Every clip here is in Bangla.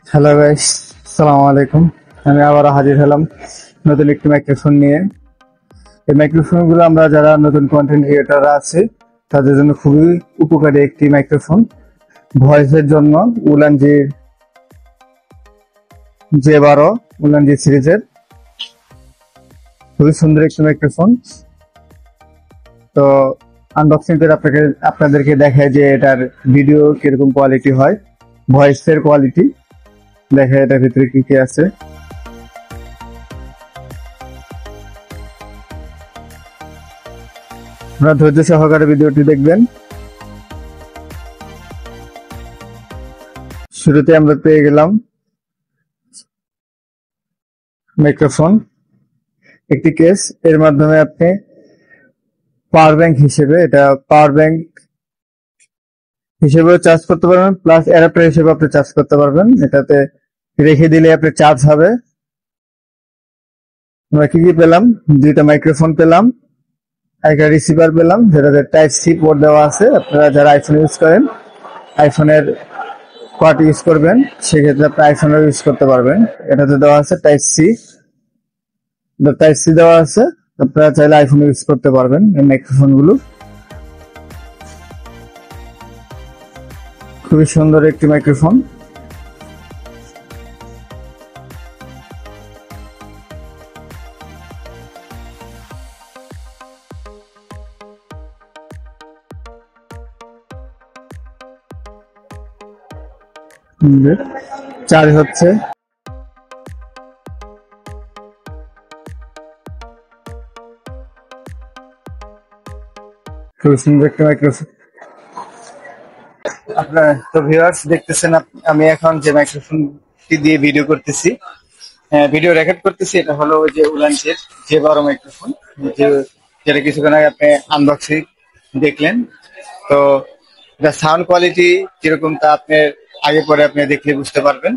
হ্যালো গাইস, আসসালামু আলাইকুম। আমি আবারও হাজির হলাম নতুন একটি মাইক্রোফোন নিয়ে। এই মাইক্রোফোন গুলো আমরা যারা নতুন কন্টেন্ট ক্রিয়েটার আছে তাদের জন্য খুবই উপকারী একটি মাইক্রোফোন। ভয়েসের জন্য উলানজি J12 উলানজি সিরিজের খুবই সুন্দর একটি মাইক্রোফোন। তো আনবক্সিং করে আপনাদেরকে দেখায় যে এটার ভিডিও কিরকম কোয়ালিটি হয়, ভয়েসের কোয়ালিটি দেখায় এটার ভিতরে কি কি আছে। আপনারা ধৈর্য সহকারে ভিডিওটি দেখবেন। শুরুতে আমরা পেয়ে গেলাম মাইক্রোফোন, একটি কেস, এর মাধ্যমে আপনি পাওয়ার ব্যাংক হিসেবে চার্জ করতে পারবেন, প্লাস অ্যাডাপ্টার হিসেবে আপনি চার্জ করতে পারবেন। এটাতে রেখে দিলে আপনি চার্জ হবে। আমরা কি কি পেলাম? দুইটা মাইক্রোফোন পেলাম, একটা রিসিভার পেলাম যেটাতে টাইপ সি পোর্ট দেওয়া আছে। আপনারা যারা আইফোন ইউজ করেন, আইফোনের কোয়াড ইউজ করবেন, সেক্ষেত্রে আপনি আইফোনের ইউজ করতে পারবেন। এটাতে দেওয়া আছে টাইপ সি দেওয়া আছে, আপনারা চাইলে আইফোন ইউজ করতে পারবেন। এই মাইক্রোফোন গুলো খুবই সুন্দর একটি মাইক্রোফোন। চার্জ হচ্ছে। খুবই সুন্দর একটি মাইক্রোফোন। আপনার তো ভিউয়ার্স দেখতেছেন, আমি এখন যে মাইক্রোফোনটি দিয়ে ভিডিও করতেছি, ভিডিও রেকর্ড করতেছি, এটা হলো ওই যে উলানচের J12 মাইক্রোফোন, যেটা কিছুক্ষণ আগে আপনি আনবক্সিং দেখলেন। তো এটা সাউন্ড কোয়ালিটি কিরকম তা আপনি আগে পরে আপনি দেখলে বুঝতে পারবেন।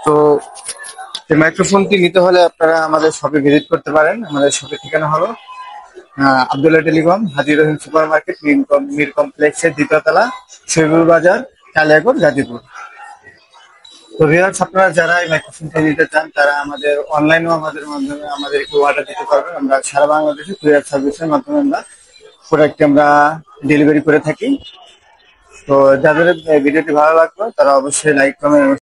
তো এই মাইক্রোফোনটি নিতে হলে আপনারা আমাদের শপে ভিজিট করতে পারেন। আমাদের শপের ঠিকানা হলো আব্দুল্লাহ টেলিকম, হাজী রহিম সুপার মার্কেট, মির কমপ্লেক্সের দ্বিতীয় তলা, শহীদুল বাজার, কালিয়াকৈর, গাজীপুর। তো ভিউয়ার্স, আপনারা যারা এই মাইক্রোফোনটা নিতে চান তারা আমাদের অনলাইনেও আমাদের মাধ্যমে আমাদেরকে অর্ডার দিতে পারবেন। আমরা সারা বাংলাদেশে কুরিয়ার সার্ভিসের মাধ্যমে আমরা প্রোডাক্টটি আমরা ডেলিভারি করে থাকি। তো যাদের ভিডিওটি ভালো লাগলো তারা অবশ্যই লাইক কমেন্ট